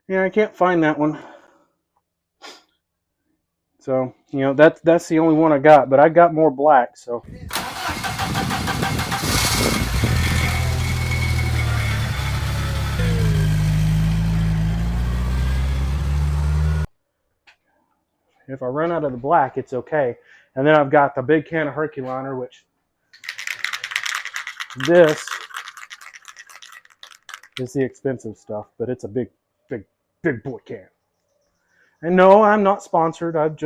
Yeah, I can't find that one. So, that's the only one I got, but I got more black, so. If I run out of the black, it's okay. And then I've got the big can of Herculiner, which this is the expensive stuff, but it's a big, big, big boy can. And no, I'm not sponsored. I've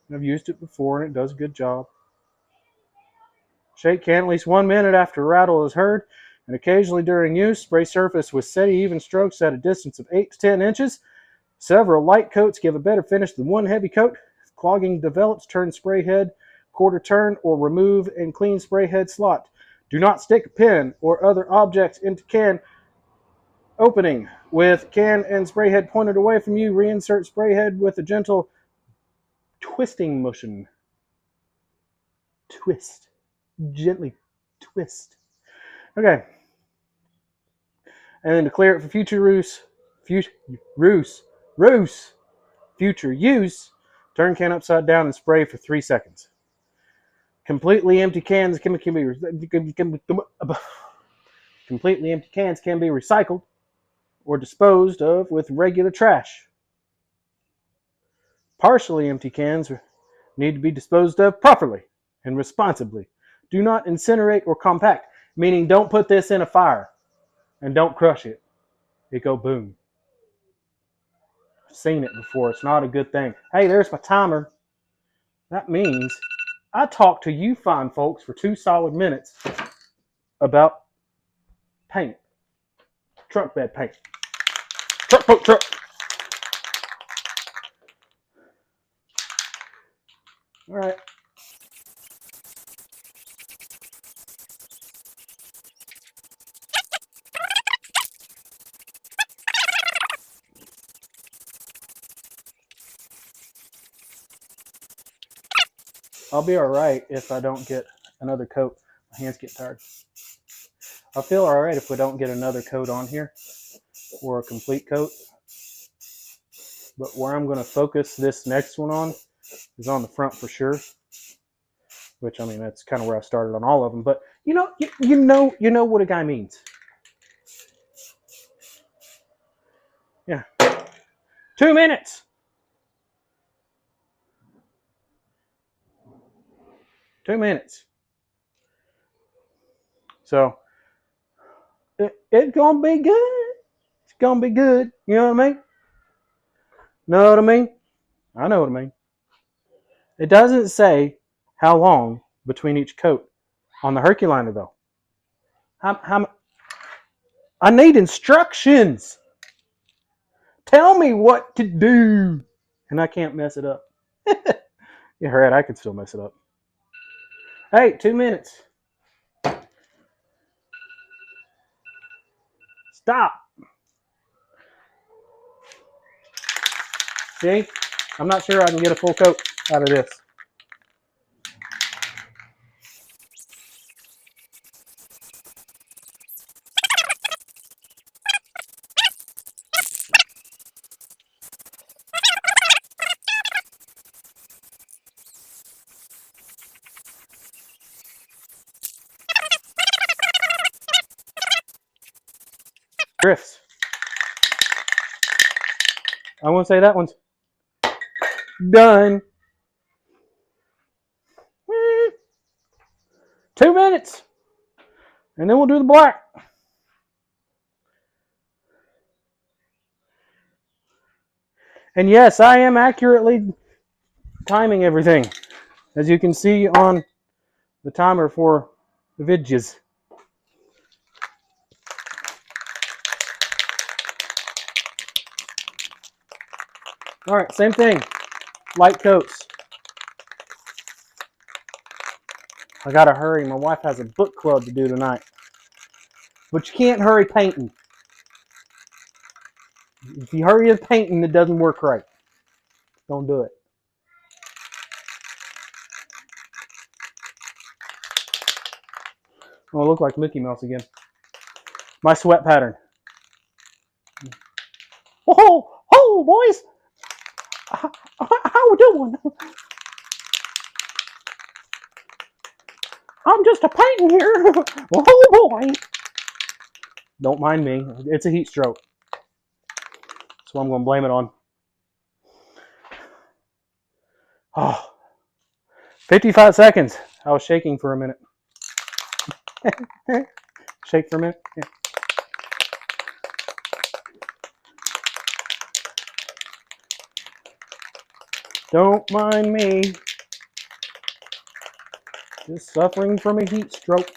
used it before and it does a good job. Shake can at least 1 minute after rattle is heard, and occasionally during use, spray surface with steady, even strokes at a distance of 8 to 10 inches. Several light coats give a better finish than one heavy coat. If clogging develops, turn spray head quarter turn or remove and clean spray head slot. Do not stick a pen or other objects into can opening. With can and spray head pointed away from you, reinsert spray head with a gentle twisting motion. Twist. Gently twist. Okay. And then to clear it for future use, future use, turn can upside down and spray for 3 seconds. Completely empty cans can be recycled or disposed of with regular trash. Partially empty cans need to be disposed of properly and responsibly. Do not incinerate or compact, meaning don't put this in a fire and don't crush it. It go boom. I've seen it before. It's not a good thing. Hey, there's my timer. That means I talked to you fine folks for 2 solid minutes about paint. Truck bed paint. Truck, boat, truck. All right. I'll be all right if I don't get another coat. My hands get tired. I'll feel all right if we don't get another coat on here or a complete coat. But where I'm going to focus this next one on is on the front for sure. Which, I mean, that's kind of where I started on all of them. But you know what a guy means. Yeah. 2 minutes. 2 minutes. So it's gonna be good. It's gonna be good. You know what I mean? Know what I mean? I know what I mean. It doesn't say how long between each coat on the Herculiner though. How I need instructions. Tell me what to do, and I can't mess it up. Yeah, right. I can still mess it up. Hey, 2 minutes. Stop. See? I'm not sure I can get a full coat out of this. Drifts. I want to say that one's done. 2 minutes. And then we'll do the black. And yes, I am accurately timing everything, as you can see on the timer for the vidges. All right, same thing. Light coats. I gotta hurry. My wife has a book club to do tonight. But you can't hurry painting. If you hurry with painting, it doesn't work right. Don't do it. Oh, I look like Mickey Mouse again. My sweat pattern. Oh, Oh, boys. How we doing? I'm just a painting here. Oh, boy. Don't mind me. It's a heat stroke. That's what I'm going to blame it on. Oh, 55 seconds. I was shaking for a minute. Shake for a minute. Yeah. Don't mind me. Just suffering from a heat stroke.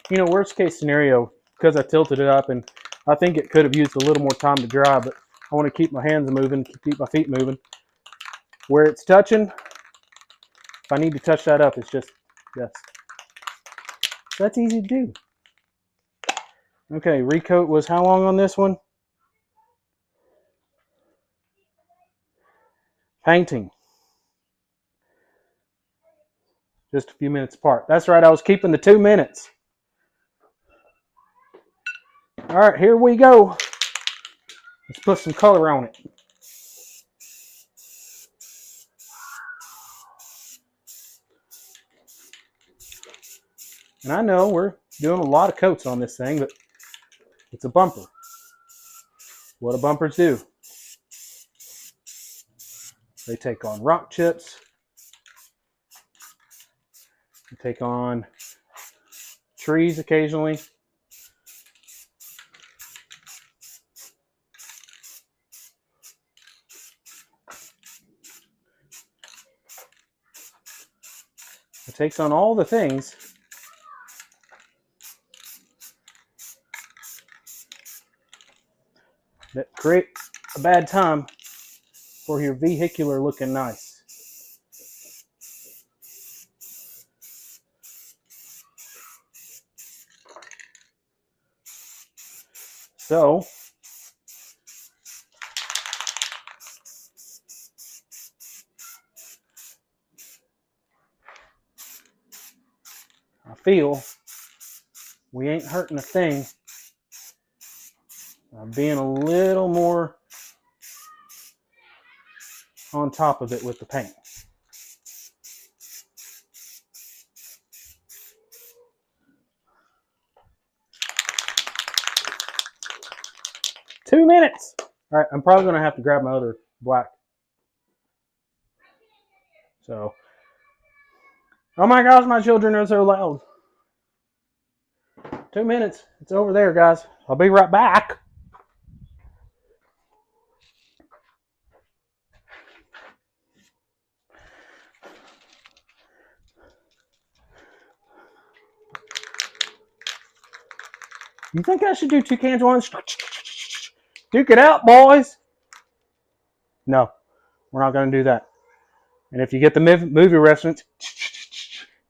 You know, worst case scenario, because I tilted it up and I think it could have used a little more time to dry, but I want to keep my hands moving, keep my feet moving. Where it's touching, if I need to touch that up, it's just, yes. That's easy to do. Okay, recoat was how long on this one? Painting. Just a few minutes apart. That's right, I was keeping the 2 minutes. All right, here we go. Let's put some color on it. And I know we're doing a lot of coats on this thing, but it's a bumper. What do bumpers do? They take on rock chips. They take on trees occasionally. It takes on all the things that create a bad time for your vehicular looking nice. So, I feel we ain't hurting a thing by being a little more on top of it with the paint. Two minutes. All right, I'm probably going to have to grab my other black. So, oh my gosh, my children are so loud. 2 minutes. It's over there, guys. I'll be right back. You think I should do 2 cans at once? Duke it out, boys. No, we're not going to do that. And if you get the movie reference,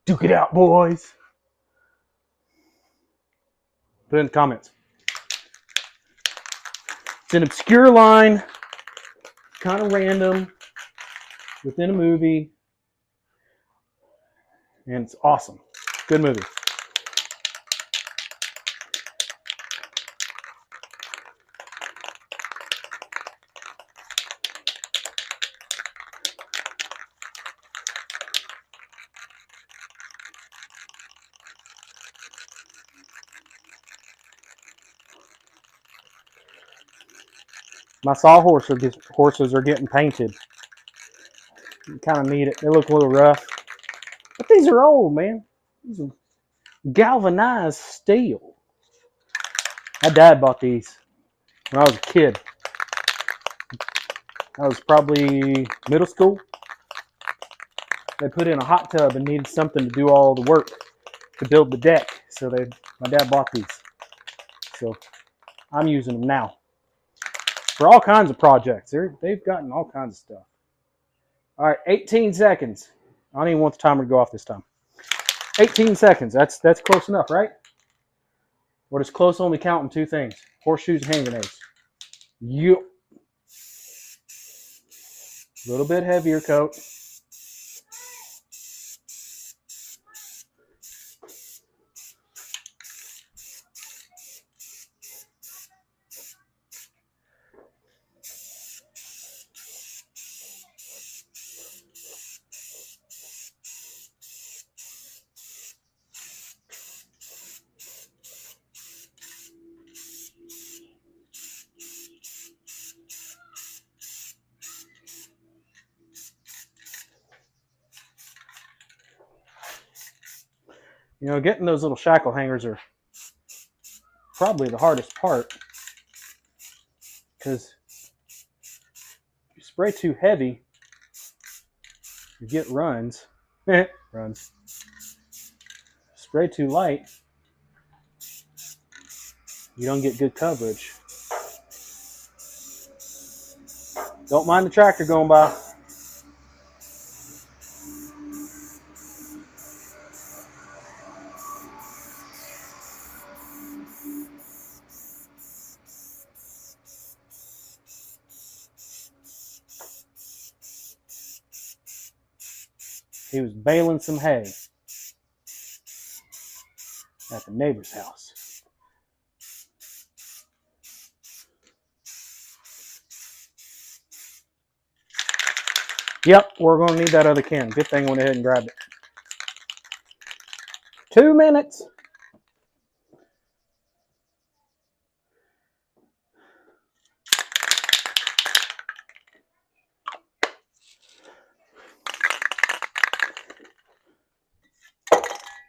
duke it out, boys. Put it in the comments. It's an obscure line, kind of random, within a movie, and it's awesome. Good movie. My sawhorses are getting painted. You kind of need it. They look a little rough. But these are old, man. These are galvanized steel. My dad bought these when I was a kid. I was probably middle school. They put in a hot tub and needed something to do all the work to build the deck. So my dad bought these. So I'm using them now for all kinds of projects. They've gotten all kinds of stuff. All right, 18 seconds. I don't even want the timer to go off this time. 18 seconds. That's close enough, right? Or does close only count in 2 things? Horseshoes and hand grenades. Yep. A little bit heavier coat. You know, getting those little shackle hangers are probably the hardest part, because if you spray too heavy, you get runs. Runs. Spray too light, you don't get good coverage. Don't mind the tractor going by. He was baling some hay at the neighbor's house. Yep, we're going to need that other can. Good thing I went ahead and grabbed it. 2 minutes.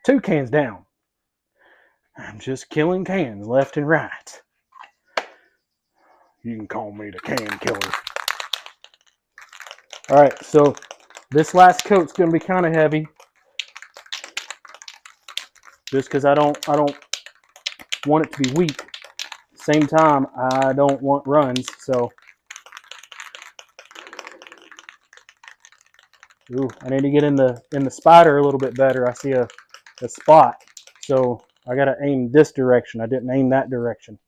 Two cans down. I'm just killing cans left and right. You can call me the can killer. All right, so this last coat's going to be kind of heavy, just because I don't want it to be weak. Same time, I don't want runs, so. Ooh, I need to get in the spider a little bit better. I see a spot, so I got to aim this direction. I didn't aim that direction.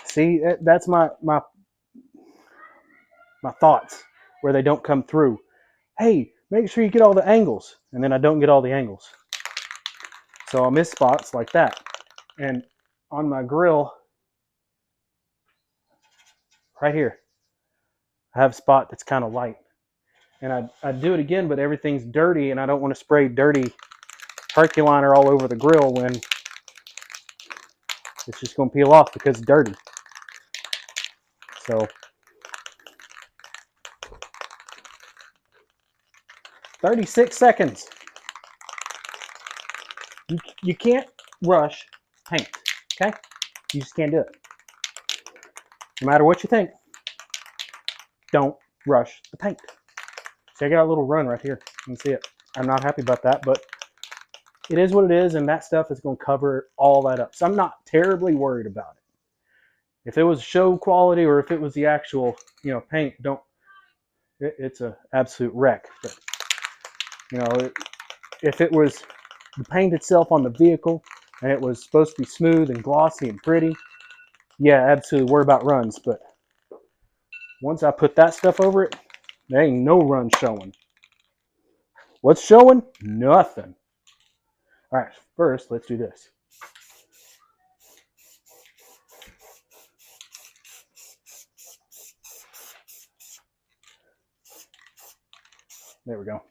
See, that's my thoughts where they don't come through. Hey, make sure you get all the angles, and then I don't get all the angles. So I'll miss spots like that. And on my grill, right here, I have a spot that's kind of light. And I'd do it again, but everything's dirty, and I don't want to spray dirty Herculiner all over the grill when it's just going to peel off because it's dirty. So 36 seconds. You can't rush paint, okay? You just can't do it. No matter what you think, don't rush the paint. See, I got a little run right here. You can see it. I'm not happy about that, but it is what it is, and that stuff is going to cover all that up. So I'm not terribly worried about it. If it was show quality or if it was the actual, paint, it's an absolute wreck. But, if it was the paint itself on the vehicle and it was supposed to be smooth and glossy and pretty, yeah, absolutely worry about runs. But once I put that stuff over it, there ain't no run showing. What's showing? Nothing. All right, first, let's do this. There we go.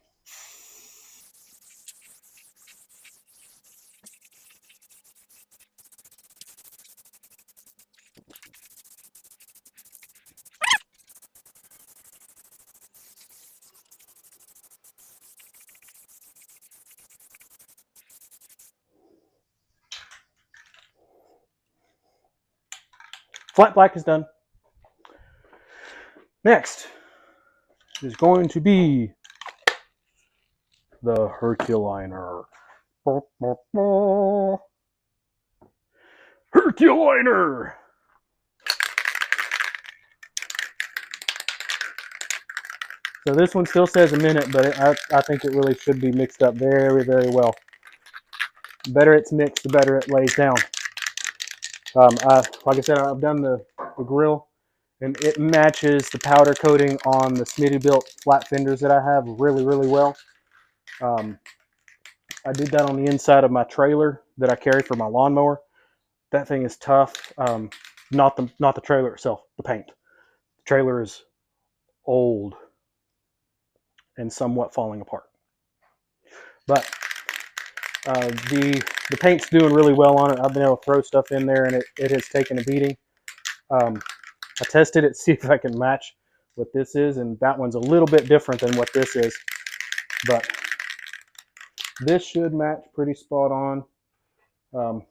Flat black is done. Next is going to be the Herculiner. Herculiner! So this one still says a minute, but I think it really should be mixed up very, very well. The better it's mixed, the better it lays down. Like I said, I've done the grill, and it matches the powder coating on the Smittybilt flat fenders that I have really, really well. I did that on the inside of my trailer that I carry for my lawnmower. That thing is tough. Not the trailer itself, the paint. The trailer is old and somewhat falling apart. But the paint's doing really well on it. I've been able to throw stuff in there, and it has taken a beating. I tested it to see if I can match what this is, and that one's a little bit different than what this is. But This should match pretty spot on. Um,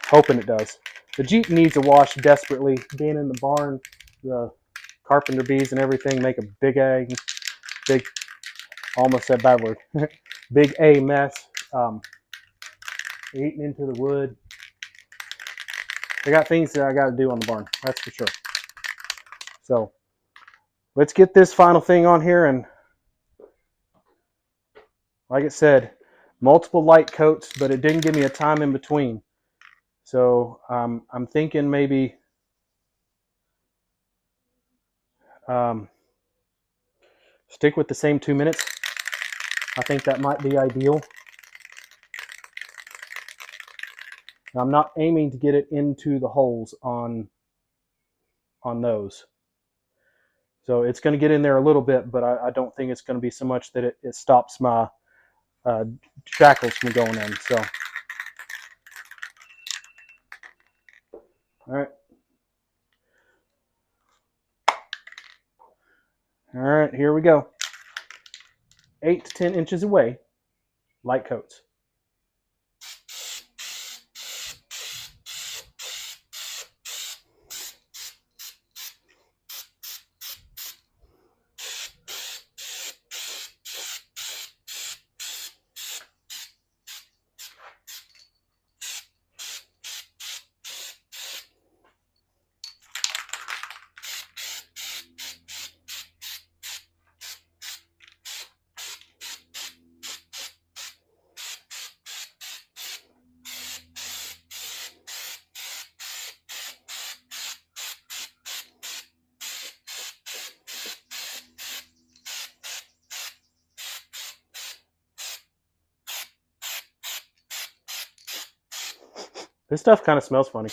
hoping it does. The Jeep needs a wash desperately. Being in the barn, the carpenter bees and everything make a big, almost said bad word, big A mess. Eating into the wood. I got things that I got to do on the barn, that's for sure. So let's get this final thing on here, and like I said, multiple light coats, but it didn't give me a time in between. So I'm thinking maybe stick with the same 2 minutes. I think that might be ideal. I'm not aiming to get it into the holes on those. So it's going to get in there a little bit, but I don't think it's going to be so much that it stops my shackles from going in. So, all right. All right, here we go. 8 to 10 inches away, light coats. This stuff kind of smells funny.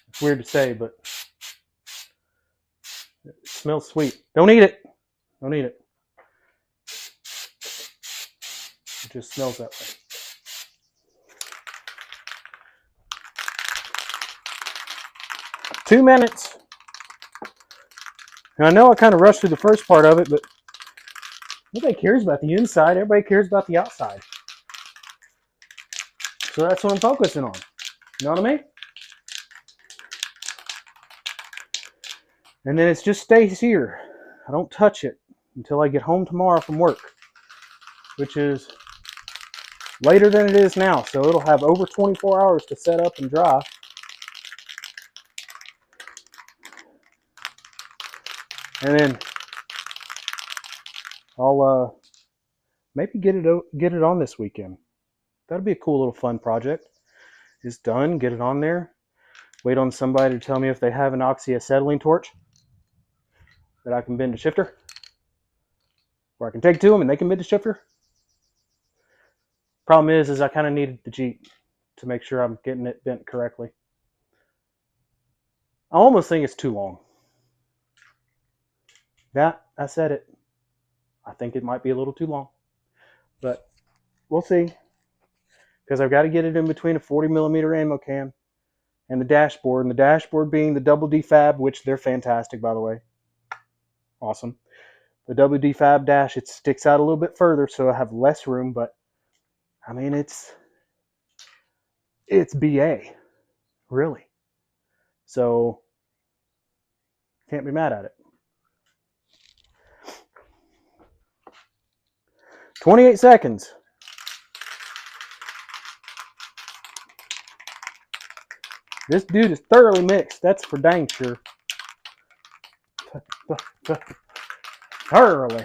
It's weird to say, but it smells sweet. Don't eat it. Don't eat it. It just smells that way. Two minutes. And I know I kind of rushed through the first part of it, but nobody cares about the inside. Everybody cares about the outside. So that's what I'm focusing on. You know what I mean? And then it just stays here. I don't touch it until I get home tomorrow from work, which is later than it is now. So it'll have over 24 hours to set up and dry. And then I'll maybe get it on this weekend. That'll be a cool little fun project. It's done. Get it on there. Wait on somebody to tell me if they have an oxyacetylene torch that I can bend a shifter, or I can take to them and they can bend a shifter. Problem is I kind of needed the Jeep to make sure I'm getting it bent correctly. I almost think it's too long. Yeah, I said it. I think it might be a little too long, but we'll see. Because I've got to get it in between a 40 millimeter ammo can and the dashboard. And the dashboard being the double D fab, which they're fantastic, by the way. Awesome. The double D fab dash, it sticks out a little bit further, so I have less room. But I mean, it's BA, really. So can't be mad at it. 28 seconds. This dude is thoroughly mixed. That's for dang sure. Thoroughly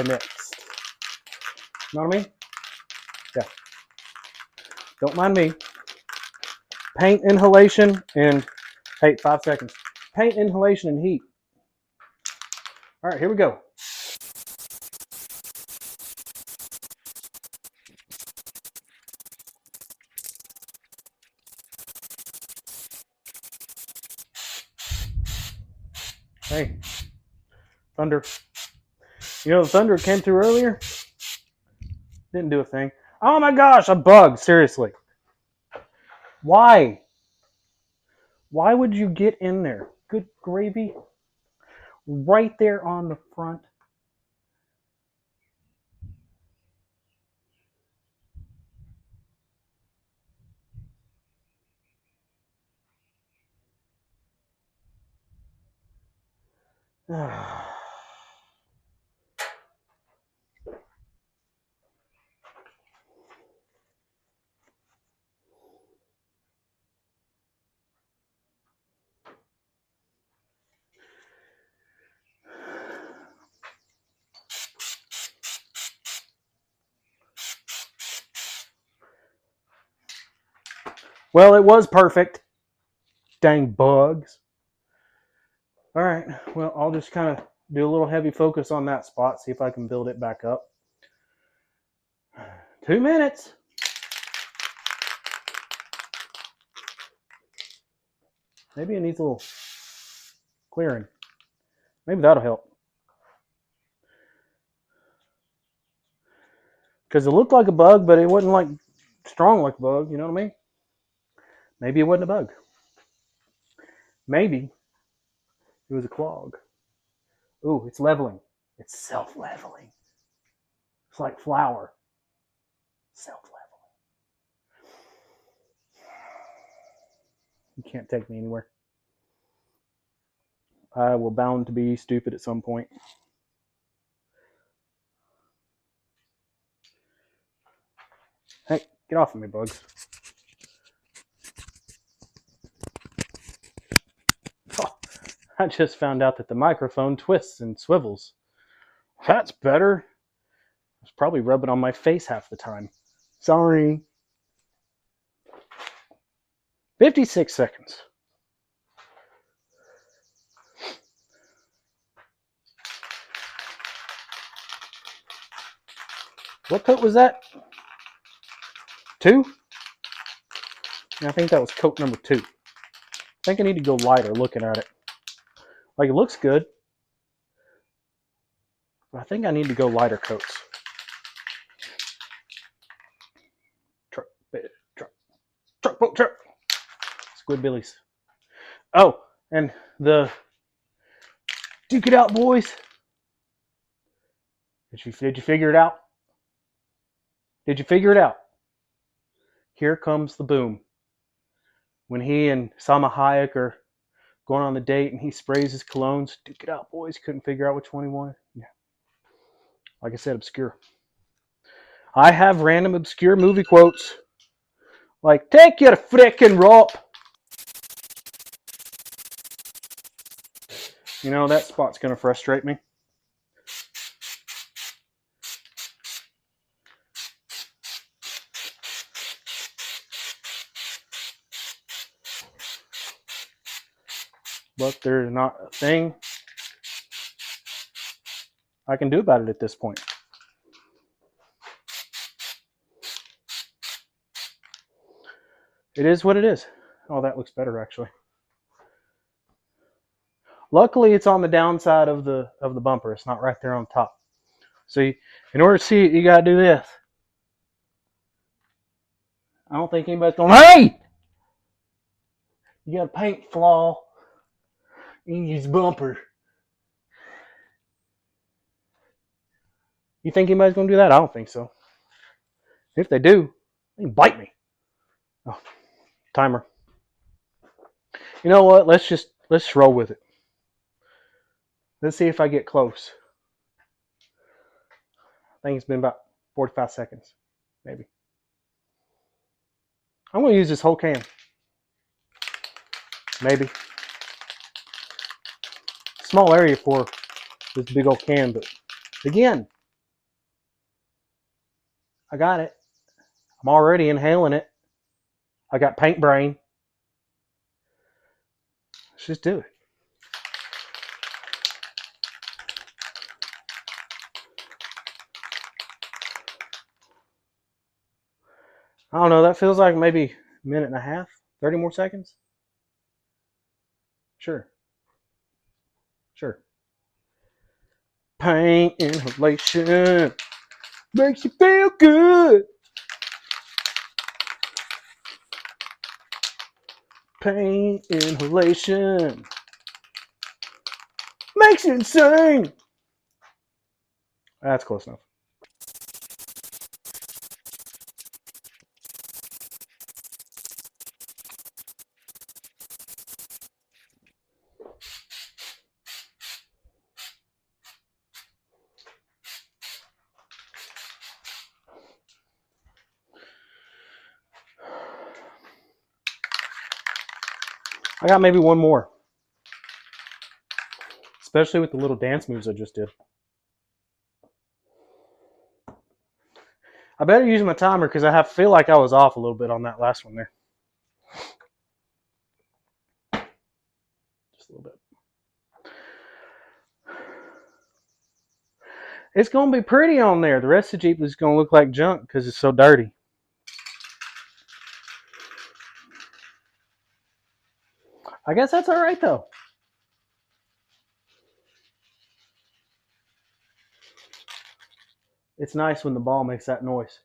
mixed. You know what I mean? Yeah. Don't mind me. Paint inhalation and, hey, 5 seconds. Paint inhalation and heat. All right, here we go. Hey, thunder. You know the thunder came through earlier? Didn't do a thing. Oh my gosh, a bug, seriously. Why? Why would you get in there? Good gravy. right there on the front. Well, it was perfect. Dang bugs. All right. Well, I'll just kind of do a little heavy focus on that spot, see if I can build it back up. 2 minutes. Maybe it needs a little clearing. Maybe that'll help. Because it looked like a bug, but it wasn't like strong like a bug. You know what I mean? Maybe it wasn't a bug. Maybe it was a clog. Ooh, it's leveling. It's self-leveling. It's like flour. Self-leveling. You can't take me anywhere. I will bound to be stupid at some point. Hey, get off of me, bugs. Oh, I just found out that the microphone twists and swivels. That's better. I was probably rubbing on my face half the time. Sorry. 56 seconds. What coat was that? 2? I think that was coat number 2. I think I need to go lighter looking at it. Like, it looks good. But I think I need to go lighter coats. Truck, boat, truck. Squidbillies. Oh, and the Duke It Out boys. Did you figure it out? Did you figure it out? Here comes the boom. When he and Salma Hayek are going on the date and he sprays his colognes, Duke It Out boys, couldn't figure out which one he wanted. Yeah. Like I said, obscure. I have random obscure movie quotes. Like, take your frickin' rope. You know, that spot's going to frustrate me. But there's not a thing I can do about it at this point. It is what it is. Oh, that looks better, actually. Luckily, it's on the downside of the bumper. It's not right there on top. So in order to see it, you got to do this. I don't think anybody's going, hey! You got a paint flaw in his bumper. You think anybody's going to do that? I don't think so. If they do, they can bite me. Oh, timer. You know what? Let's roll with it. Let's see if I get close. I think it's been about 45 seconds, maybe. I'm going to use this whole can. Maybe. Small area for this big old can, but again, I got it. I'm already inhaling it. I got paint brain. Let's just do it. I don't know. That feels like maybe a minute and a half, 30 more seconds. Sure. Paint inhalation makes you feel good. Paint inhalation makes it insane. That's close enough. I got maybe one more. Especially with the little dance moves I just did. I better use my timer because I feel like I was off a little bit on that last one there. Just a little bit. It's going to be pretty on there. The rest of the Jeep is going to look like junk because it's so dirty. I guess that's all right, though. It's nice when the ball makes that noise.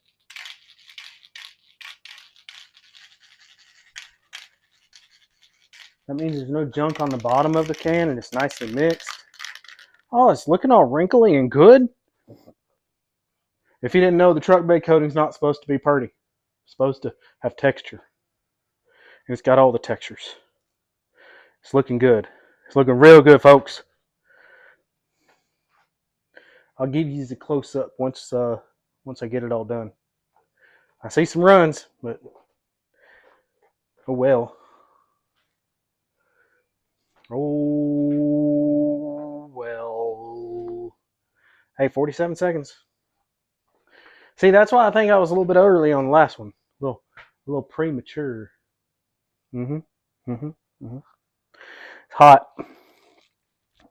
That means there's no junk on the bottom of the can and it's nicely mixed. Oh, it's looking all wrinkly and good. If you didn't know, the truck bed coating's not supposed to be pretty. It's supposed to have texture. And it's got all the textures. It's looking good. It's looking real good, folks. I'll give you the close-up once I get it all done. I see some runs, but oh well. Oh well. Hey, 47 seconds. See, that's why I think I was a little bit early on the last one. A little premature. It's hot.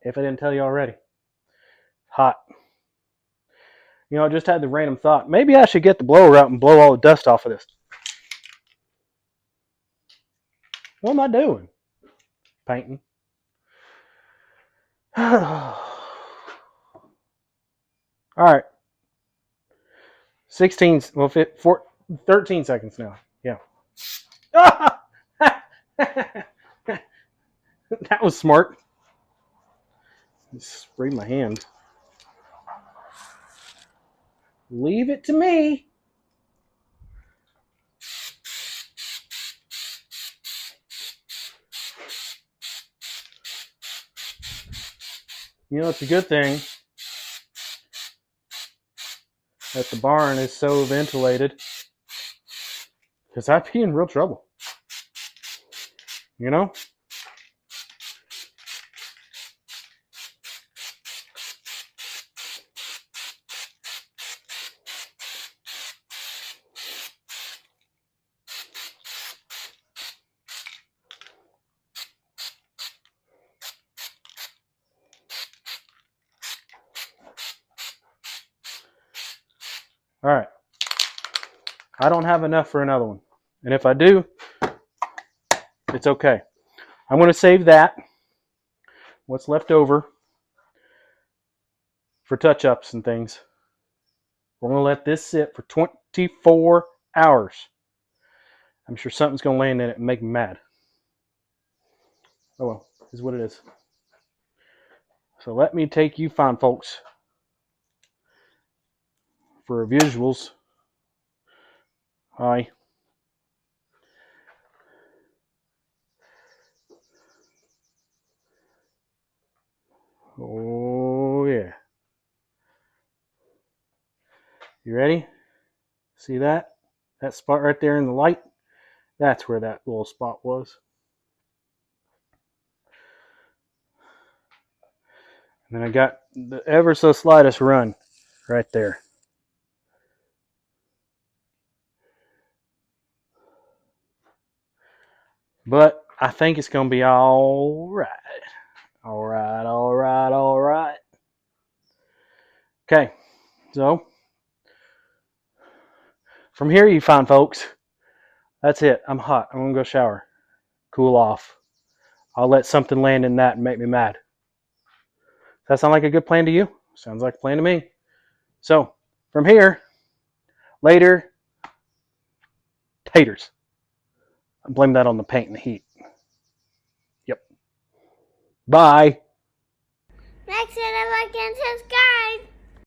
If I didn't tell you already. Hot. You know, I just had the random thought. Maybe I should get the blower out and blow all the dust off of this. What am I doing? Painting. All right. 13 seconds now. Yeah. That was smart. Just sprayed my hand. Leave it to me. You know, it's a good thing that the barn is so ventilated, because I'd be in real trouble. You know? All right. I don't have enough for another one. And if I do, it's okay. I'm going to save that, what's left over, for touch-ups and things. We're going to let this sit for 24 hours. I'm sure something's going to land in it and make me mad. Oh well, is what it is. So let me take you fine folks for visuals. Hi. Oh yeah. You ready? See that? That spot right there in the light? That's where that little spot was. And then I got the ever so slightest run right there. But I think it's going to be all right. All right, all right, all right. Okay, so from here, you fine folks, that's it. I'm hot. I'm going to go shower, cool off. I'll let something land in that and make me mad. Does that sound like a good plan to you? Sounds like a plan to me. So from here, later, taters. I blame that on the paint and the heat. Yep. Bye. Make sure to like and subscribe.